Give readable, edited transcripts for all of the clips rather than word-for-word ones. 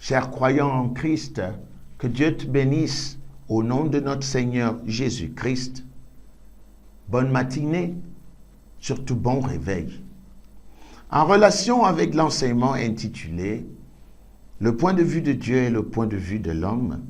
Chers croyants en Christ, que Dieu te bénisse au nom de notre Seigneur Jésus-Christ. Bonne matinée, surtout bon réveil. En relation avec l'enseignement intitulé « Le point de vue de Dieu et le point de vue de l'homme »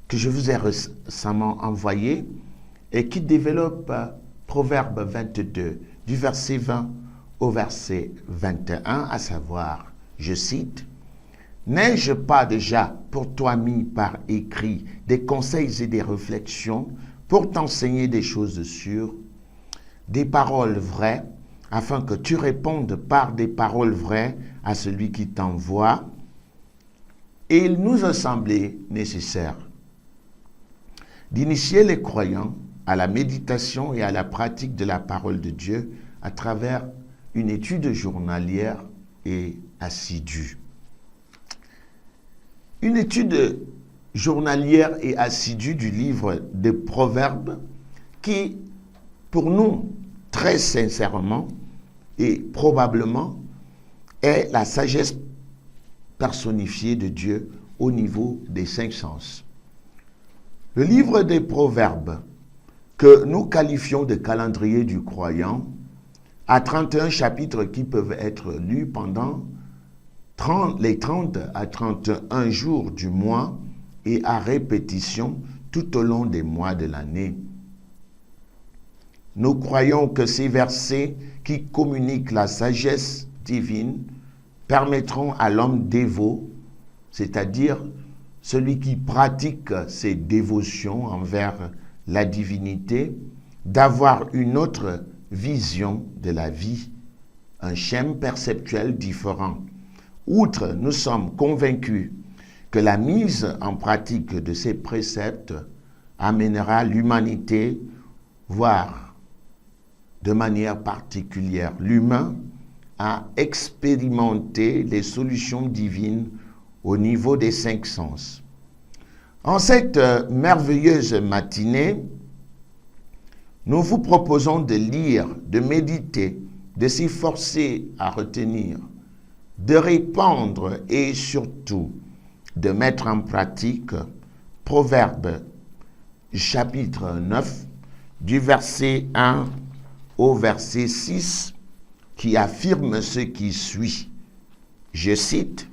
que je vous ai récemment envoyé et qui développe Proverbe 22 du verset 20 au verset 21, à savoir, je cite, « N'ai-je pas déjà pour toi mis par écrit des conseils et des réflexions pour t'enseigner des choses sûres, des paroles vraies, afin que tu répondes par des paroles vraies à celui qui t'envoie. Et il nous a semblé nécessaire d'initier les croyants à la méditation et à la pratique de la parole de Dieu à travers une étude journalière et assidue. Une étude journalière et assidue du livre des Proverbes qui, pour nous, très sincèrement et probablement, est la sagesse personnifiée de Dieu au niveau des 5 sens. Le livre des Proverbes, que nous qualifions de calendrier du croyant, a 31 chapitres qui peuvent être lus pendant les 30 à 31 jours du mois et à répétition tout au long des mois de l'année. Nous croyons que ces versets qui communiquent la sagesse divine permettront à l'homme dévot, c'est-à-dire celui qui pratique ses dévotions envers la divinité, d'avoir une autre vision de la vie, un schéma perceptuel différent. Outre, nous sommes convaincus que la mise en pratique de ces préceptes amènera l'humanité, voire de manière particulière l'humain, à expérimenter les solutions divines au niveau des 5 sens. En cette merveilleuse matinée, nous vous proposons de lire, de méditer, de s'y forcer à retenir, de répandre et surtout de mettre en pratique Proverbe chapitre 9 du verset 1 au verset 6 qui affirme ce qui suit. Je cite,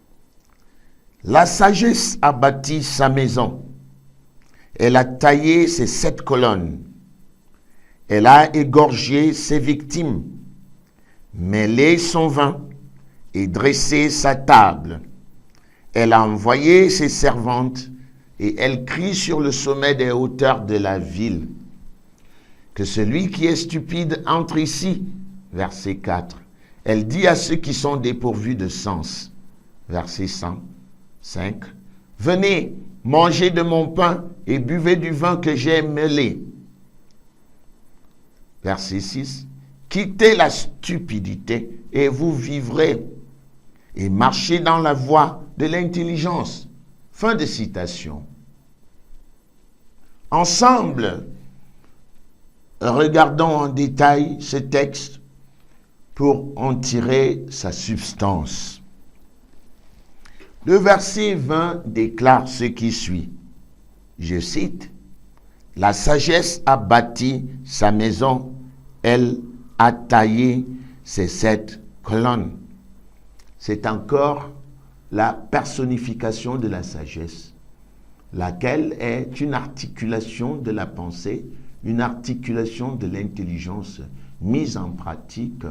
« La sagesse a bâti sa maison. Elle a taillé ses 7 colonnes. Elle a égorgé ses victimes, mêlé son vin et dressé sa table. Elle a envoyé ses servantes et elle crie sur le sommet des hauteurs de la ville. Que celui qui est stupide entre ici. » Verset 4. Elle dit à ceux qui sont dépourvus de sens. Verset 5. Venez, mangez de mon pain et buvez du vin que j'ai mêlé. Verset 6. Quittez la stupidité et vous vivrez, et marchez dans la voie de l'intelligence. Fin de citation. Ensemble, regardons en détail ce texte pour en tirer sa substance. Le verset 20 déclare ce qui suit. Je cite, « La sagesse a bâti sa maison, elle a taillé ses 7 colonnes. » C'est encore la personnification de la sagesse, laquelle est une articulation de la pensée, une articulation de l'intelligence mise en pratique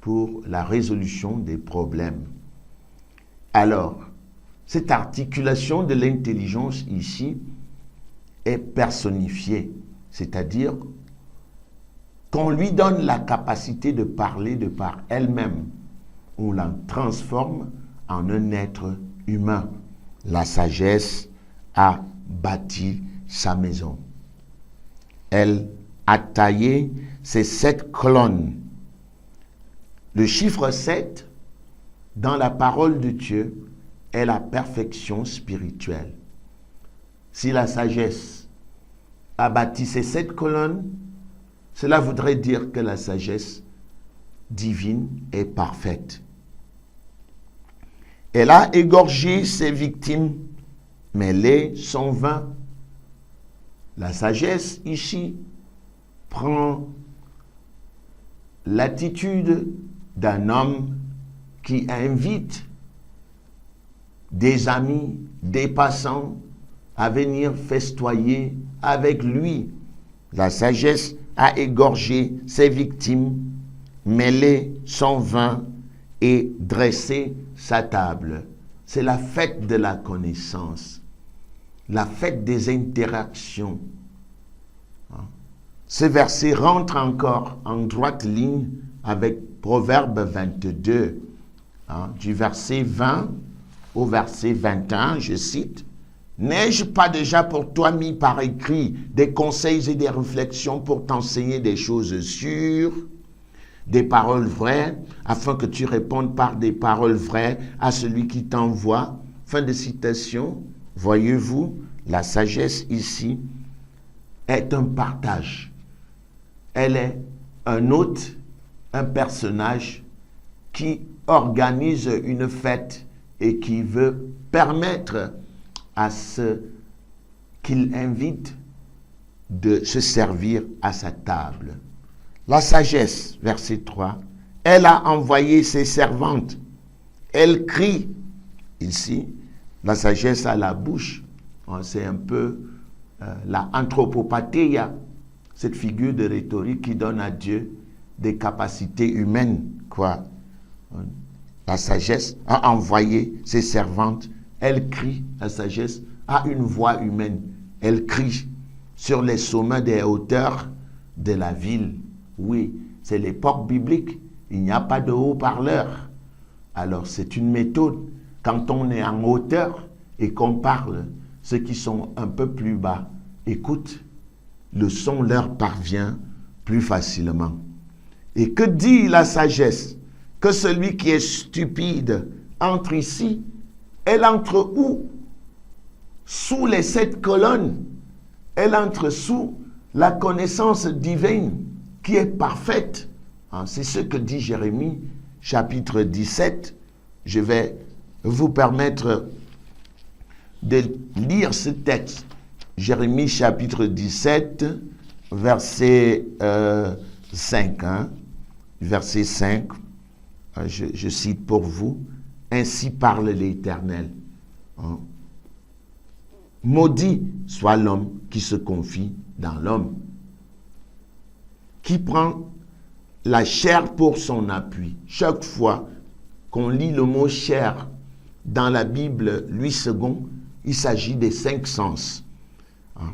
pour la résolution des problèmes. Alors, cette articulation de l'intelligence ici est personnifiée, c'est-à-dire qu'on lui donne la capacité de parler de par elle-même. On la transforme en un être humain. La sagesse a bâti sa maison. Elle a taillé ses 7 colonnes. Le chiffre 7, dans la parole de Dieu, est la perfection spirituelle. Si la sagesse a bâti ces 7 colonnes, cela voudrait dire que la sagesse divine est parfaite. Elle a égorgé ses victimes, mais les sont vains. La sagesse ici prend l'attitude d'un homme qui invite des amis, des passants à venir festoyer avec lui. La sagesse a égorgé ses victimes, mêlé son vin et dressé sa table. C'est la fête de la connaissance, la fête des interactions. Ce verset rentre encore en droite ligne avec Proverbe 22, du verset 20 au verset 21, je cite, « N'ai-je pas déjà pour toi mis par écrit des conseils et des réflexions pour t'enseigner des choses sûres, des paroles vraies, afin que tu répondes par des paroles vraies à celui qui t'envoie. » Fin de citation. Voyez-vous, la sagesse ici est un partage. Elle est un hôte, un personnage qui organise une fête et qui veut permettre à ceux qu'il invite de se servir à sa table. La sagesse, verset 3, elle a envoyé ses servantes. Elle crie. Ici, la sagesse à la bouche. C'est un peu la anthropopathéia, cette figure de rhétorique qui donne à Dieu des capacités humaines, quoi. La sagesse a envoyé ses servantes. Elle crie, la sagesse a une voix humaine. Elle crie sur les sommets des hauteurs de la ville. Oui, c'est l'époque biblique. Il n'y a pas de haut-parleur. Alors, c'est une méthode. Quand on est en hauteur et qu'on parle, ceux qui sont un peu plus bas écoutent. Le son leur parvient plus facilement. Et que dit la sagesse? Que celui qui est stupide entre ici. Elle entre où? Sous les 7 colonnes. Elle entre sous la connaissance divine qui est parfaite. C'est ce que dit Jérémie, chapitre 17. Je vais vous permettre de lire ce texte. Jérémie, chapitre 17, verset 5. Verset 5. Je cite pour vous. Ainsi parle l'Éternel. Maudit soit l'homme qui se confie dans l'homme, qui prend la chair pour son appui. Chaque fois qu'on lit le mot chair dans la Bible, Louis II, il s'agit des 5 sens.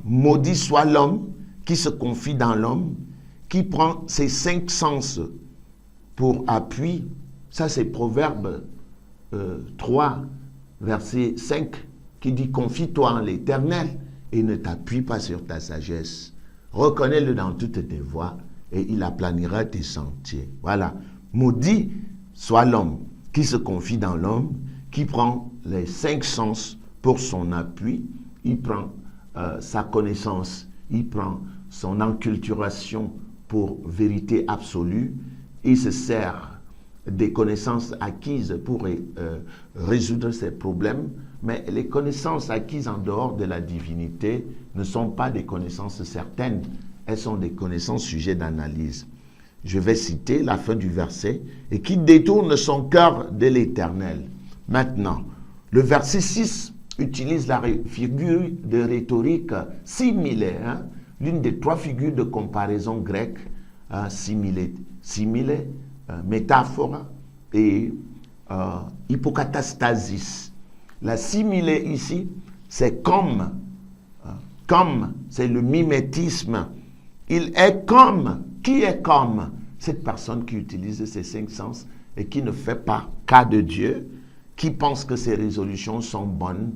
Maudit soit l'homme qui se confie dans l'homme, qui prend ses 5 sens pour appui. Ça, c'est Proverbe 3, verset 5, qui dit « Confie-toi en l'Éternel et ne t'appuie pas sur ta sagesse. Reconnais-le dans toutes tes voies et il aplanira tes sentiers. » Voilà. Maudit soit l'homme qui se confie dans l'homme, qui prend les 5 sens pour son appui. Il prend sa connaissance, il prend son enculturation pour vérité absolue. Il se sert des connaissances acquises pour résoudre ses problèmes, mais les connaissances acquises en dehors de la divinité ne sont pas des connaissances certaines, elles sont des connaissances sujets d'analyse. Je vais citer la fin du verset, et qui détourne son cœur de l'Éternel. Maintenant, le verset 6 utilise la figure de rhétorique similaire, l'une des 3 figures de comparaison grecque, simile, métaphore et hypokatastasis. La simile ici, c'est comme, c'est le mimétisme. Il est comme. Qui est comme? Cette personne qui utilise ses 5 sens et qui ne fait pas cas de Dieu, qui pense que ses résolutions sont bonnes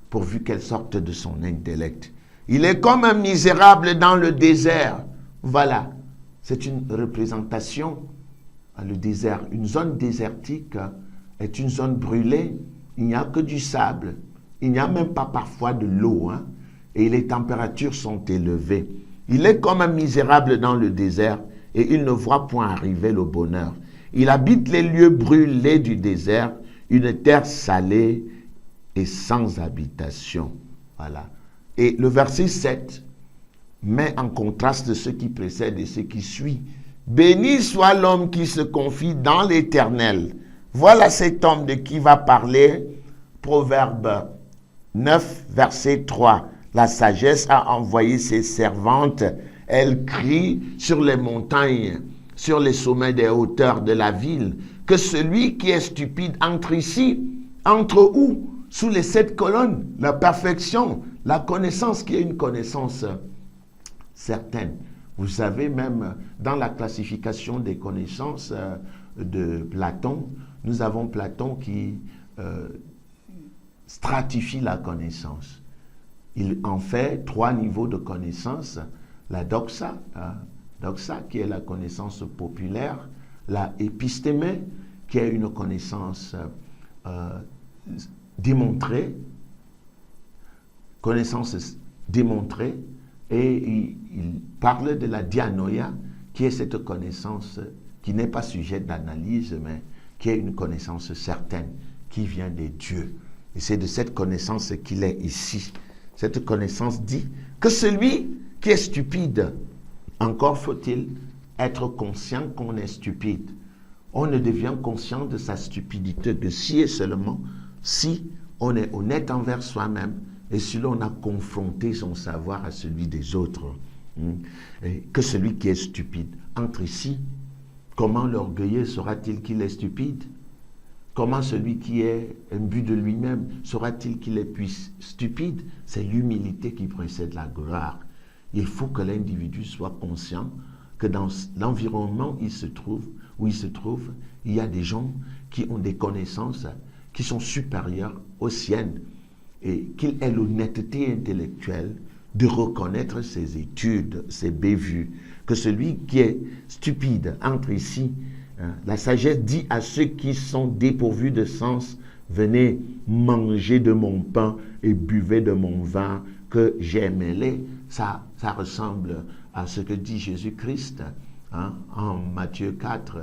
pourvu qu'elles sortent de son intellect. Il est comme un misérable dans le désert. Voilà, c'est une représentation. Le désert, une zone désertique est une zone brûlée. Il n'y a que du sable. Il n'y a même pas parfois de l'eau. Et les températures sont élevées. Il est comme un misérable dans le désert et il ne voit point arriver le bonheur. Il habite les lieux brûlés du désert, une terre salée et sans habitation. Voilà. Et le verset 7 met en contraste ce qui précède et ce qui suit. Béni soit l'homme qui se confie dans l'Éternel. Voilà cet homme de qui va parler Proverbe 9, verset 3. La sagesse a envoyé ses servantes. Elles crient sur les montagnes, sur les sommets des hauteurs de la ville, que celui qui est stupide entre ici. Entre où? Sous les 7 colonnes. La perfection, la connaissance, qui est une connaissance certaine. Vous savez, même dans la classification des connaissances de Platon, nous avons Platon qui stratifie la connaissance. Il en fait 3 niveaux de connaissance. La doxa, doxa qui est la connaissance populaire, la épistémé qui est une connaissance démontrée, et il parle de la dianoia, qui est cette connaissance qui n'est pas sujette d'analyse, mais qui est une connaissance certaine, qui vient des dieux. Et c'est de cette connaissance qu'il est ici. Cette connaissance dit que celui qui est stupide, encore faut-il être conscient qu'on est stupide. On ne devient conscient de sa stupidité que si et seulement si on est honnête envers soi-même et si l'on a confronté son savoir à celui des autres. Et que celui qui est stupide entre ici. Comment l'orgueilleux saura-t-il qu'il est stupide? Comment celui qui est imbu de lui-même saura-t-il qu'il est stupide? C'est l'humilité qui précède la gloire. Il faut que l'individu soit conscient que dans l'environnement où il se trouve, il y a des gens qui ont des connaissances qui sont supérieures aux siennes et qu'il ait l'honnêteté intellectuelle de reconnaître ses études, ses bévues. Que celui qui est stupide entre ici. La sagesse dit à ceux qui sont dépourvus de sens, venez manger de mon pain et buvez de mon vin que j'ai mêlé. Ça ressemble à ce que dit Jésus-Christ en Matthieu 4,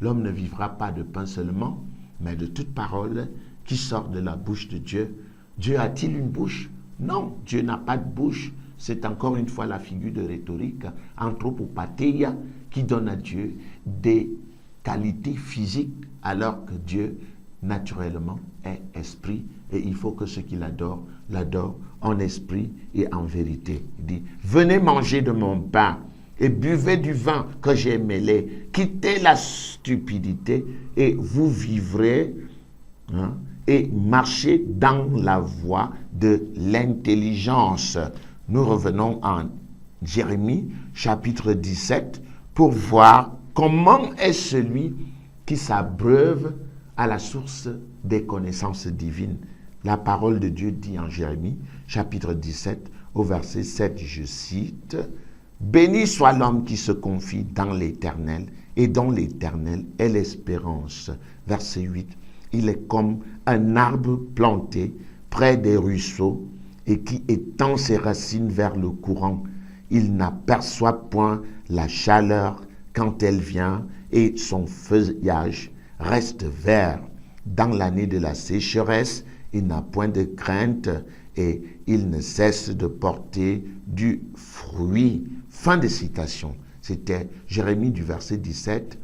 l'homme ne vivra pas de pain seulement, mais de toute parole qui sort de la bouche de Dieu. Dieu a-t-il une bouche? Non, Dieu n'a pas de bouche. C'est encore une fois la figure de rhétorique, anthropopatheia, qui donne à Dieu des qualités physiques, alors que Dieu, naturellement, est esprit. Et il faut que ceux qui l'adorent, l'adorent en esprit et en vérité. Il dit, venez manger de mon pain et buvez du vin que j'ai mêlé. Quittez la stupidité et vous vivrez, et marchez dans la voie de l'intelligence. Nous revenons en Jérémie, chapitre 17, pour voir comment est celui qui s'abreuve à la source des connaissances divines. La parole de Dieu dit en Jérémie, chapitre 17, au verset 7, je cite, « Béni soit l'homme qui se confie dans l'Éternel et dont l'Éternel est l'espérance. » Verset 8, « Il est comme un arbre planté près des ruisseaux et qui étend ses racines vers le courant. Il n'aperçoit point la chaleur quand elle vient et son feuillage reste vert. Dans l'année de la sécheresse, il n'a point de crainte et il ne cesse de porter du fruit. » Fin de citation. C'était Jérémie du verset 17,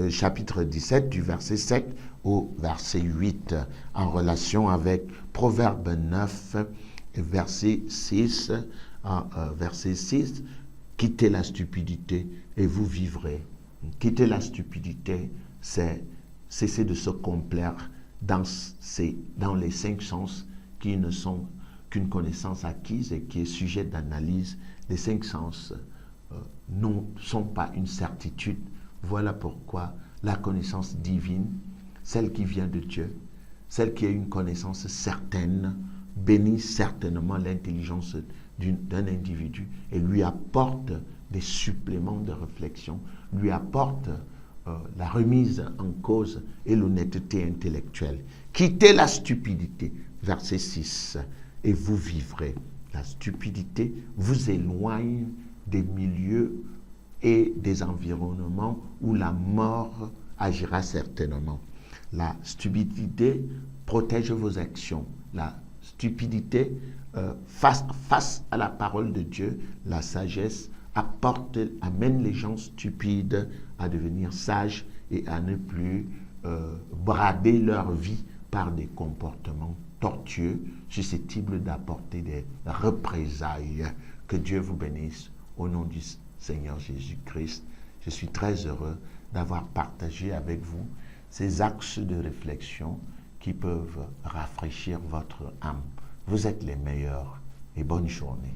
chapitre 17, du verset 7 au verset 8, en relation avec Proverbe 9, verset 6, verset 6, quittez la stupidité et vous vivrez. Quitter la stupidité, c'est cesser de se complaire dans les 5 sens qui ne sont qu'une connaissance acquise et qui est sujet d'analyse. Les 5 sens ne sont pas une certitude. Voilà pourquoi la connaissance divine, celle qui vient de Dieu, celle qui est une connaissance certaine, bénit certainement l'intelligence d'un individu et lui apporte des suppléments de réflexion, lui apporte la remise en cause et l'honnêteté intellectuelle. Quittez la stupidité, verset 6, et vous vivrez. La stupidité vous éloigne des milieux et des environnements où la mort agira certainement. La stupidité protège vos actions. La stupidité face à la parole de Dieu, la sagesse amène les gens stupides à devenir sages et à ne plus brader leur vie par des comportements tortueux, susceptibles d'apporter des représailles. Que Dieu vous bénisse au nom du Seigneur Jésus-Christ. Je suis très heureux d'avoir partagé avec vous ces axes de réflexion qui peuvent rafraîchir votre âme. Vous êtes les meilleurs et bonne journée.